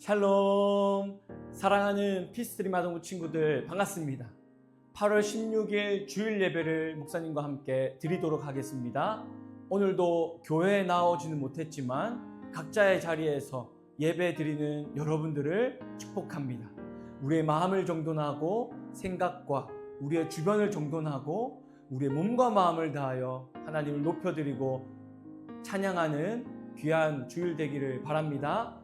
샬롬! 사랑하는 피스트림 아동부 친구들 반갑습니다. 8월 16일 주일 예배를 목사님과 함께 드리도록 하겠습니다. 오늘도 교회에 나오지는 못했지만 각자의 자리에서 예배 드리는 여러분들을 축복합니다. 우리의 마음을 정돈하고 생각과 우리의 주변을 정돈하고 우리의 몸과 마음을 다하여 하나님을 높여드리고 찬양하는 귀한 주일 되기를 바랍니다.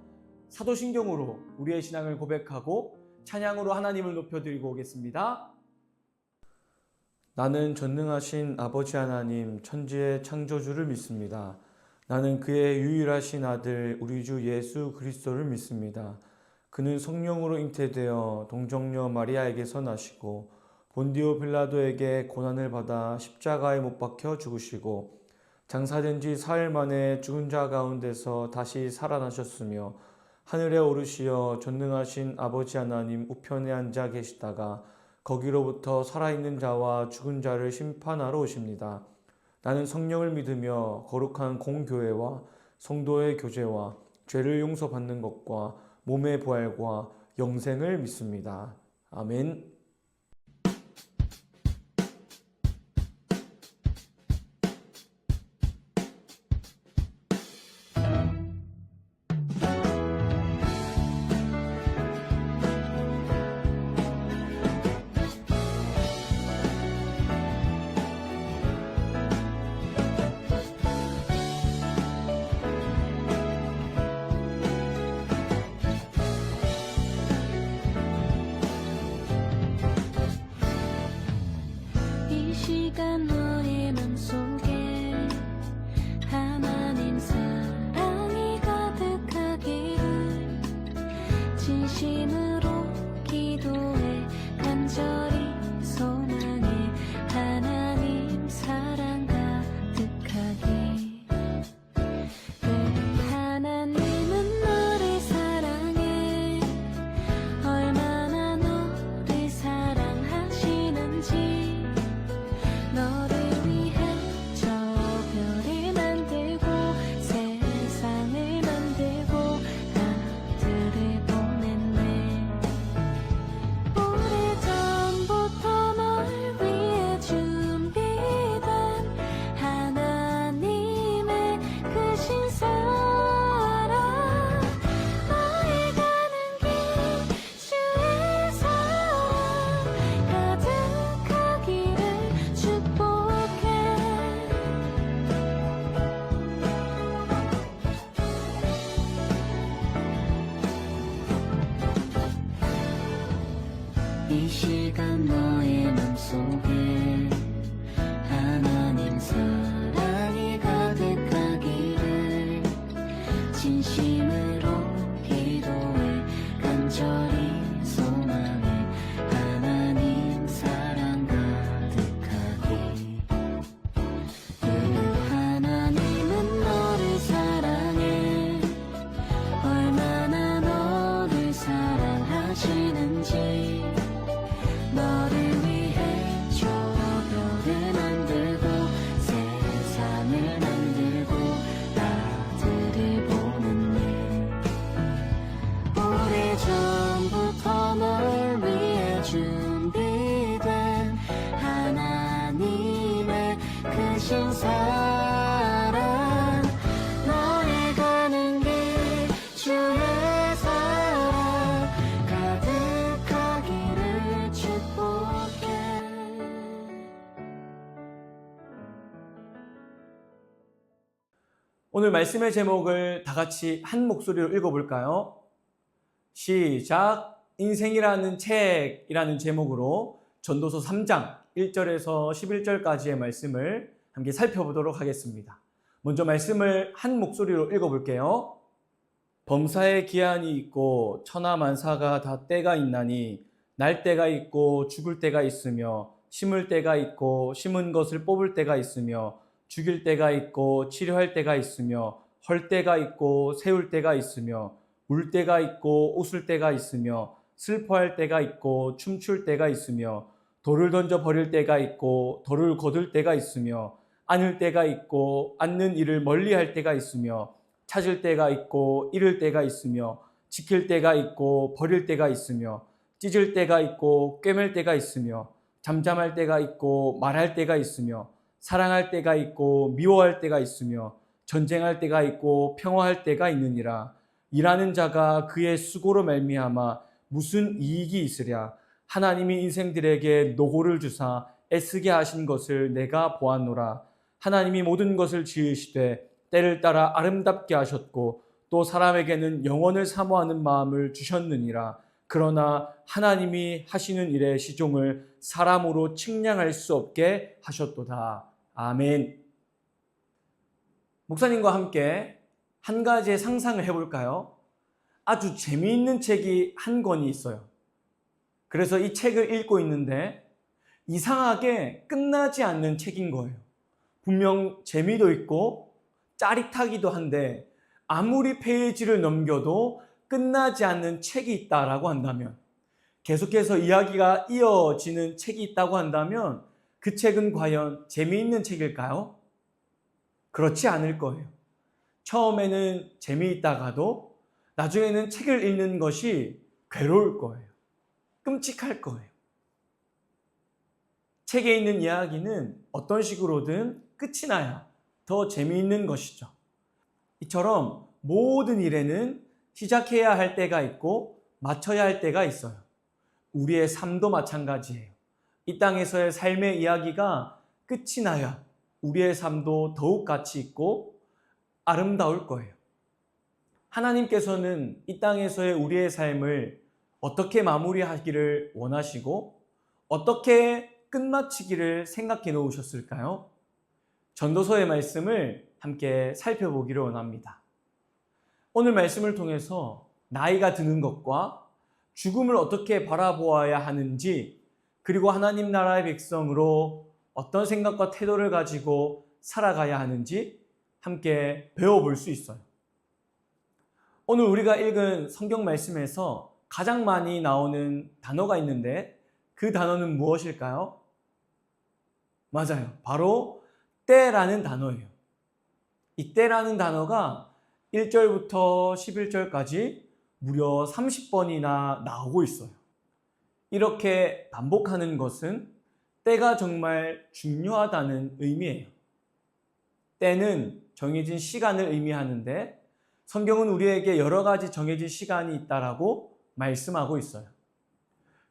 사도신경으로 우리의 신앙을 고백하고 찬양으로 하나님을 높여드리고 오겠습니다. 나는 전능하신 아버지 하나님 천지의 창조주를 믿습니다. 나는 그의 유일하신 아들 우리 주 예수 그리스도를 믿습니다. 그는 성령으로 잉태되어 동정녀 마리아에게서 나시고 본디오 빌라도에게 고난을 받아 십자가에 못 박혀 죽으시고 장사된 지 사흘 만에 죽은 자 가운데서 다시 살아나셨으며 하늘에 오르시어 전능하신 아버지 하나님 우편에 앉아 계시다가 거기로부터 살아있는 자와 죽은 자를 심판하러 오십니다. 나는 성령을 믿으며 거룩한 공교회와 성도의 교제와 죄를 용서받는 것과 몸의 부활과 영생을 믿습니다. 아멘. 이 시간 너의 맘속에 하나님 사랑이 가득하기를 진심으로 기도해 간절히 소망해 하나님 사랑 가득하게 하나님은 너를 사랑해 얼마나 너를 사랑하시는지 너를 위해 저 별을 만들고 세상을 만들고 아들을 보냈네. 오래전부터 널 위해 준비된 하나님의 크신 사랑 너의 가는 길 주의 사랑 가득하기를 축복해. 이 시간 너의 맘속에 하나님 사랑이 가득하기를 진심으로 기도해 간절히 소망해 하나님 사랑 가득하게 하나님은 너를 사랑해 얼마나 너를 사랑하시는지 너를 위해 저 별을 만들고 세상을 만들고 아들을 보냈네. 오래전부터 널 위해 준비된 하나님의 크신 사랑 너의 가는 길 주의 사랑 가득하기를 축복해. 오늘 말씀의 제목을 다 같이 한 목소리로 읽어볼까요? 시작! 인생이라는 책이라는 제목으로 전도서 3장 1절에서 11절까지의 말씀을 함께 살펴보도록 하겠습니다. 먼저 말씀을 한 목소리로 읽어볼게요. 범사에 기한이 있고 천하만사가 다 때가 있나니 날 때가 있고 죽을 때가 있으며 심을 때가 있고 심은 것을 뽑을 때가 있으며 죽일 때가 있고 치료할 때가 있으며 헐 때가 있고 세울 때가 있으며 울 때가 있고 웃을 때가 있으며 슬퍼할 때가 있고 춤출 때가 있으며 돌을 던져 버릴 때가 있고 돌을 거둘 때가 있으며 안을 때가 있고 앉는 일을 멀리할 때가 있으며 찾을 때가 있고 잃을 때가 있으며 지킬 때가 있고 버릴 때가 있으며 찢을 때가 있고 꿰맬 때가 있으며 잠잠할 때가 있고 말할 때가 있으며 사랑할 때가 있고 미워할 때가 있으며 전쟁할 때가 있고 평화할 때가 있느니라. 일하는 자가 그의 수고로 말미암아 무슨 이익이 있으랴. 하나님이 인생들에게 노고를 주사 애쓰게 하신 것을 내가 보았노라. 하나님이 모든 것을 지으시되 때를 따라 아름답게 하셨고 또 사람에게는 영원을 사모하는 마음을 주셨느니라. 그러나 하나님이 하시는 일의 시종을 사람으로 측량할 수 없게 하셨도다. 아멘. 목사님과 함께 한 가지의 상상을 해볼까요? 아주 재미있는 책이 한 권이 있어요. 그래서 이 책을 읽고 있는데 이상하게 끝나지 않는 책인 거예요. 분명 재미도 있고 짜릿하기도 한데 아무리 페이지를 넘겨도 끝나지 않는 책이 있다라고 한다면, 계속해서 이야기가 이어지는 책이 있다고 한다면 그 책은 과연 재미있는 책일까요? 그렇지 않을 거예요. 처음에는 재미있다가도 나중에는 책을 읽는 것이 괴로울 거예요. 끔찍할 거예요. 책에 있는 이야기는 어떤 식으로든 끝이 나야 더 재미있는 것이죠. 이처럼 모든 일에는 시작해야 할 때가 있고 마쳐야 할 때가 있어요. 우리의 삶도 마찬가지예요. 이 땅에서의 삶의 이야기가 끝이 나야 우리의 삶도 더욱 가치 있고 아름다울 거예요. 하나님께서는 이 땅에서의 우리의 삶을 어떻게 마무리하기를 원하시고 어떻게 끝마치기를 생각해 놓으셨을까요? 전도서의 말씀을 함께 살펴보기를 원합니다. 오늘 말씀을 통해서 나이가 드는 것과 죽음을 어떻게 바라보아야 하는지, 그리고 하나님 나라의 백성으로 어떤 생각과 태도를 가지고 살아가야 하는지 함께 배워볼 수 있어요. 오늘 우리가 읽은 성경 말씀에서 가장 많이 나오는 단어가 있는데 그 단어는 무엇일까요? 맞아요. 바로 때라는 단어예요. 이 때라는 단어가 1절부터 11절까지 무려 30번이나 나오고 있어요. 이렇게 반복하는 것은 때가 정말 중요하다는 의미예요. 때는 정해진 시간을 의미하는데 성경은 우리에게 여러 가지 정해진 시간이 있다라고 말씀하고 있어요.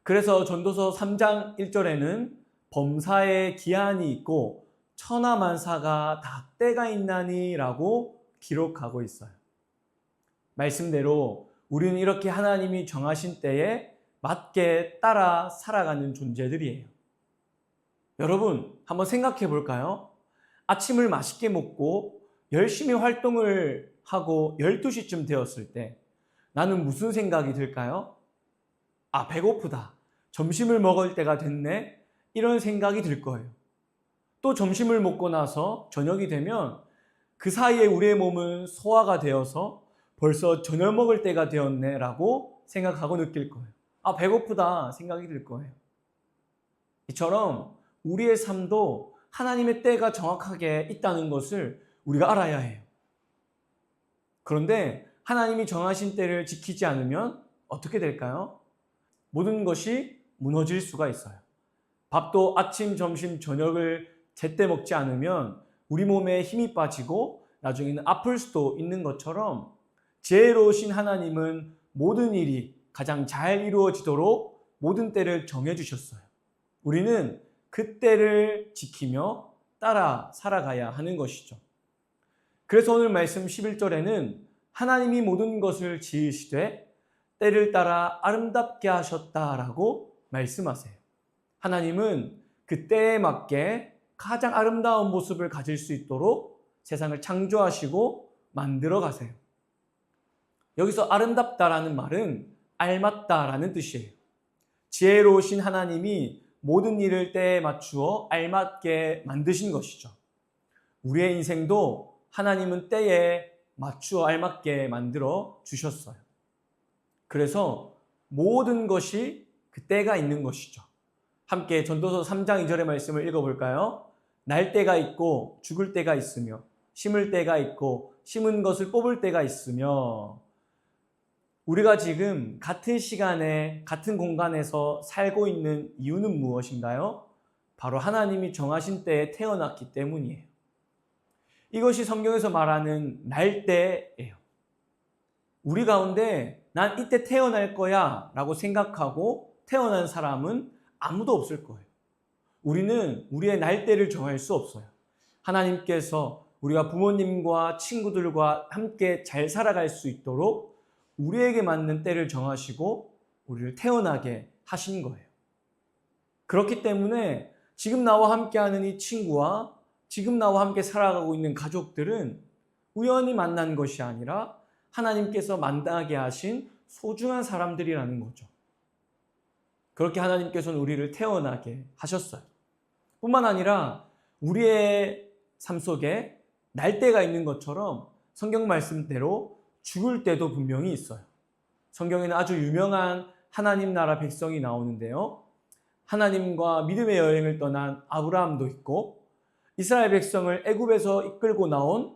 그래서 전도서 3장 1절에는 범사에 기한이 있고 천하만사가 다 때가 있나니 라고 기록하고 있어요. 말씀대로 우리는 이렇게 하나님이 정하신 때에 맞게 따라 살아가는 존재들이에요. 여러분, 한번 생각해 볼까요? 아침을 맛있게 먹고 열심히 활동을 하고 12시쯤 되었을 때 나는 무슨 생각이 들까요? 아, 배고프다. 점심을 먹을 때가 됐네. 이런 생각이 들 거예요. 또 점심을 먹고 나서 저녁이 되면 그 사이에 우리의 몸은 소화가 되어서 벌써 저녁 먹을 때가 되었네 라고 생각하고 느낄 거예요. 아, 배고프다 생각이 들 거예요. 이처럼 우리의 삶도 하나님의 때가 정확하게 있다는 것을 우리가 알아야 해요. 그런데 하나님이 정하신 때를 지키지 않으면 어떻게 될까요? 모든 것이 무너질 수가 있어요. 밥도 아침, 점심, 저녁을 제때 먹지 않으면 우리 몸에 힘이 빠지고 나중에는 아플 수도 있는 것처럼 지혜로우신 하나님은 모든 일이 가장 잘 이루어지도록 모든 때를 정해주셨어요. 우리는 그 때를 지키며 따라 살아가야 하는 것이죠. 그래서 오늘 말씀 11절에는 하나님이 모든 것을 지으시되 때를 따라 아름답게 하셨다라고 말씀하세요. 하나님은 그 때에 맞게 가장 아름다운 모습을 가질 수 있도록 세상을 창조하시고 만들어 가세요. 여기서 아름답다라는 말은 알맞다라는 뜻이에요. 지혜로우신 하나님이 모든 일을 때에 맞추어 알맞게 만드신 것이죠. 우리의 인생도 하나님은 때에 맞추어 알맞게 만들어 주셨어요. 그래서 모든 것이 그 때가 있는 것이죠. 함께 전도서 3장 2절의 말씀을 읽어볼까요? 날 때가 있고 죽을 때가 있으며 심을 때가 있고 심은 것을 뽑을 때가 있으며, 우리가 지금 같은 시간에 같은 공간에서 살고 있는 이유는 무엇인가요? 바로 하나님이 정하신 때에 태어났기 때문이에요. 이것이 성경에서 말하는 날때예요. 우리 가운데 난 이때 태어날 거야 라고 생각하고 태어난 사람은 아무도 없을 거예요. 우리는 우리의 날때를 정할 수 없어요. 하나님께서 우리가 부모님과 친구들과 함께 잘 살아갈 수 있도록 우리에게 맞는 때를 정하시고 우리를 태어나게 하신 거예요. 그렇기 때문에 지금 나와 함께하는 이 친구와 지금 나와 함께 살아가고 있는 가족들은 우연히 만난 것이 아니라 하나님께서 만나게 하신 소중한 사람들이라는 거죠. 그렇게 하나님께서는 우리를 태어나게 하셨어요. 뿐만 아니라 우리의 삶 속에 날때가 있는 것처럼 성경 말씀대로 죽을 때도 분명히 있어요. 성경에는 아주 유명한 하나님 나라 백성이 나오는데요. 하나님과 믿음의 여행을 떠난 아브라함도 있고 이스라엘 백성을 애굽에서 이끌고 나온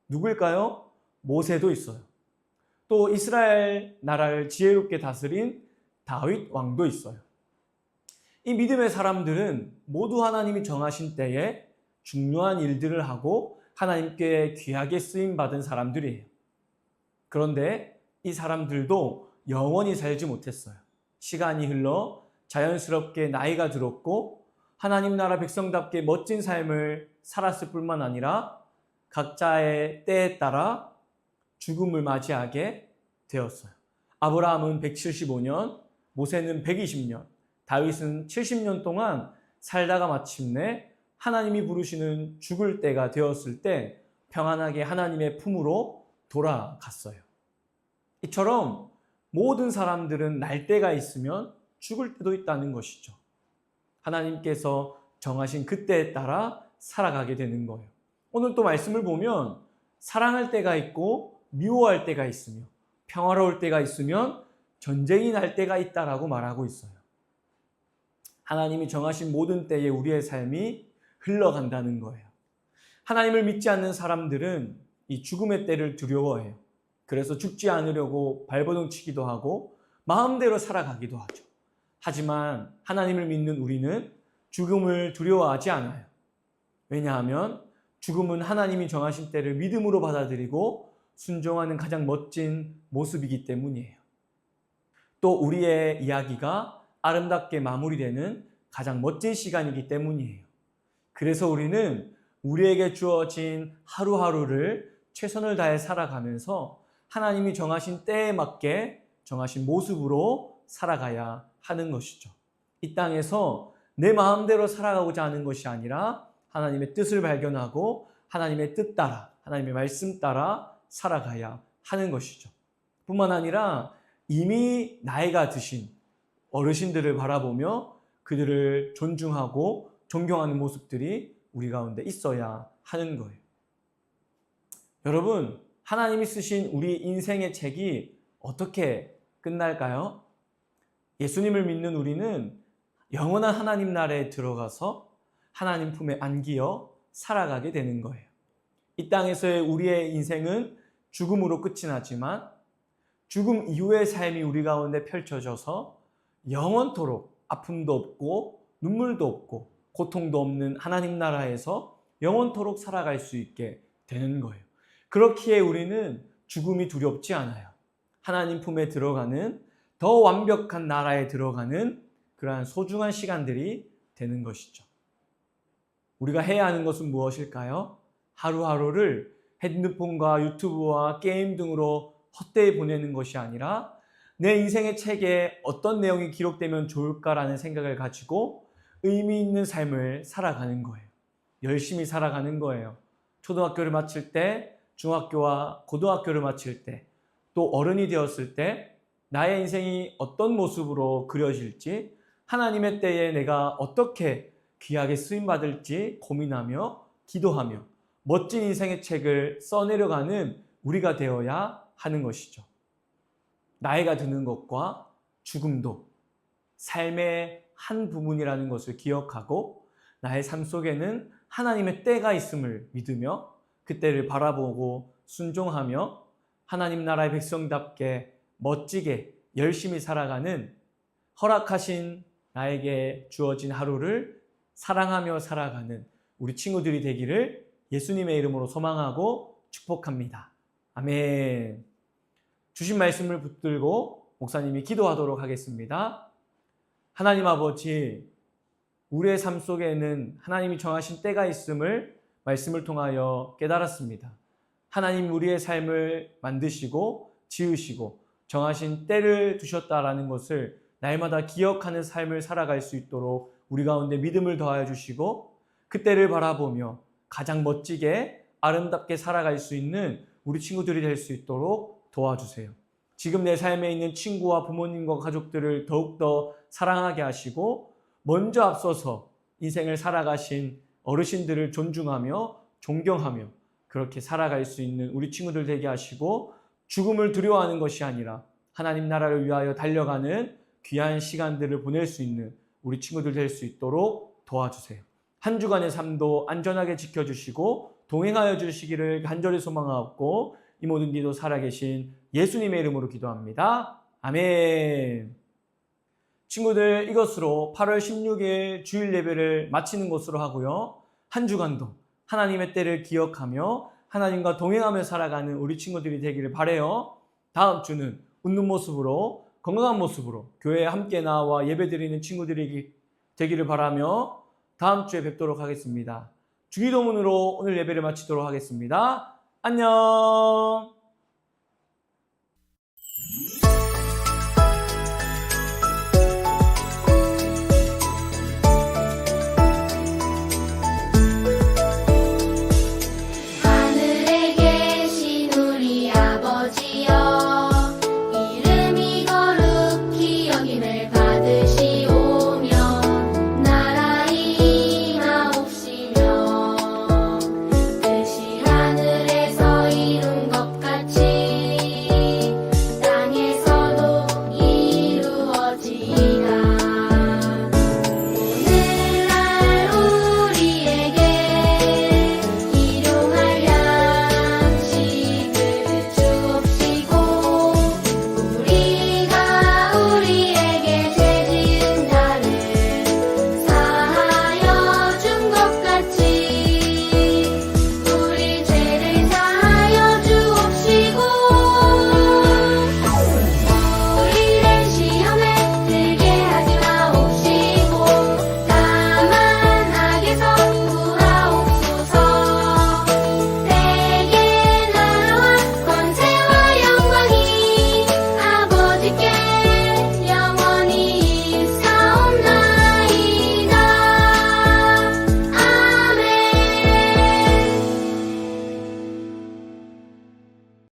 누구일까요? 모세도 있어요. 또 이스라엘 나라를 지혜롭게 다스린 다윗 왕도 있어요. 이 믿음의 사람들은 모두 하나님이 정하신 때에 중요한 일들을 하고 하나님께 귀하게 쓰임받은 사람들이에요. 그런데 이 사람들도 영원히 살지 못했어요. 시간이 흘러 자연스럽게 나이가 들었고 하나님 나라 백성답게 멋진 삶을 살았을 뿐만 아니라 각자의 때에 따라 죽음을 맞이하게 되었어요. 아브라함은 175년, 모세는 120년, 다윗은 70년 동안 살다가 마침내 하나님이 부르시는 죽을 때가 되었을 때 평안하게 하나님의 품으로 돌아갔어요. 이처럼 모든 사람들은 날 때가 있으면 죽을 때도 있다는 것이죠. 하나님께서 정하신 그때에 따라 살아가게 되는 거예요. 오늘 또 말씀을 보면 사랑할 때가 있고 미워할 때가 있으며 평화로울 때가 있으면 전쟁이 날 때가 있다라고 말하고 있어요. 하나님이 정하신 모든 때에 우리의 삶이 흘러간다는 거예요. 하나님을 믿지 않는 사람들은 이 죽음의 때를 두려워해요. 그래서 죽지 않으려고 발버둥 치기도 하고 마음대로 살아가기도 하죠. 하지만 하나님을 믿는 우리는 죽음을 두려워하지 않아요. 왜냐하면 죽음은 하나님이 정하신 때를 믿음으로 받아들이고 순종하는 가장 멋진 모습이기 때문이에요. 또 우리의 이야기가 아름답게 마무리되는 가장 멋진 시간이기 때문이에요. 그래서 우리는 우리에게 주어진 하루하루를 최선을 다해 살아가면서 하나님이 정하신 때에 맞게 정하신 모습으로 살아가야 하는 것이죠. 이 땅에서 내 마음대로 살아가고자 하는 것이 아니라 하나님의 뜻을 발견하고 하나님의 뜻 따라, 하나님의 말씀 따라 살아가야 하는 것이죠. 뿐만 아니라 이미 나이가 드신 어르신들을 바라보며 그들을 존중하고 존경하는 모습들이 우리 가운데 있어야 하는 거예요. 여러분, 하나님이 쓰신 우리 인생의 책이 어떻게 끝날까요? 예수님을 믿는 우리는 영원한 하나님 나라에 들어가서 하나님 품에 안기어 살아가게 되는 거예요. 이 땅에서의 우리의 인생은 죽음으로 끝이 나지만 죽음 이후의 삶이 우리 가운데 펼쳐져서 영원토록 아픔도 없고 눈물도 없고 고통도 없는 하나님 나라에서 영원토록 살아갈 수 있게 되는 거예요. 그렇기에 우리는 죽음이 두렵지 않아요. 하나님 품에 들어가는 더 완벽한 나라에 들어가는 그러한 소중한 시간들이 되는 것이죠. 우리가 해야 하는 것은 무엇일까요? 하루하루를 핸드폰과 유튜브와 게임 등으로 헛되이 보내는 것이 아니라 내 인생의 책에 어떤 내용이 기록되면 좋을까라는 생각을 가지고 의미 있는 삶을 살아가는 거예요. 열심히 살아가는 거예요. 초등학교를 마칠 때, 중학교와 고등학교를 마칠 때, 또 어른이 되었을 때 나의 인생이 어떤 모습으로 그려질지 하나님의 때에 내가 어떻게 귀하게 쓰임받을지 고민하며 기도하며 멋진 인생의 책을 써내려가는 우리가 되어야 하는 것이죠. 나이가 드는 것과 죽음도 삶의 한 부분이라는 것을 기억하고 나의 삶 속에는 하나님의 때가 있음을 믿으며 그 때를 바라보고 순종하며 하나님 나라의 백성답게 멋지게 열심히 살아가는 허락하신 나에게 주어진 하루를 사랑하며 살아가는 우리 친구들이 되기를 예수님의 이름으로 소망하고 축복합니다. 아멘. 주신 말씀을 붙들고 목사님이 기도하도록 하겠습니다. 하나님 아버지, 우리의 삶 속에는 하나님이 정하신 때가 있음을 말씀을 통하여 깨달았습니다. 하나님 우리의 삶을 만드시고 지으시고 정하신 때를 두셨다라는 것을 날마다 기억하는 삶을 살아갈 수 있도록 우리 가운데 믿음을 더하여 주시고 그 때를 바라보며 가장 멋지게 아름답게 살아갈 수 있는 우리 친구들이 될 수 있도록 도와주세요. 지금 내 삶에 있는 친구와 부모님과 가족들을 더욱더 사랑하게 하시고 먼저 앞서서 인생을 살아가신 어르신들을 존중하며 존경하며 그렇게 살아갈 수 있는 우리 친구들 되게 하시고 죽음을 두려워하는 것이 아니라 하나님 나라를 위하여 달려가는 귀한 시간들을 보낼 수 있는 우리 친구들 될 수 있도록 도와주세요. 한 주간의 삶도 안전하게 지켜주시고 동행하여 주시기를 간절히 소망하고 이 모든 기도 살아계신 예수님의 이름으로 기도합니다. 아멘. 친구들, 이것으로 8월 16일 주일 예배를 마치는 것으로 하고요. 한 주간도 하나님의 때를 기억하며 하나님과 동행하며 살아가는 우리 친구들이 되기를 바라요. 다음 주는 웃는 모습으로 건강한 모습으로 교회에 함께 나와 예배드리는 친구들이 되기를 바라며 다음 주에 뵙도록 하겠습니다. 주기도문으로 오늘 예배를 마치도록 하겠습니다. 안녕.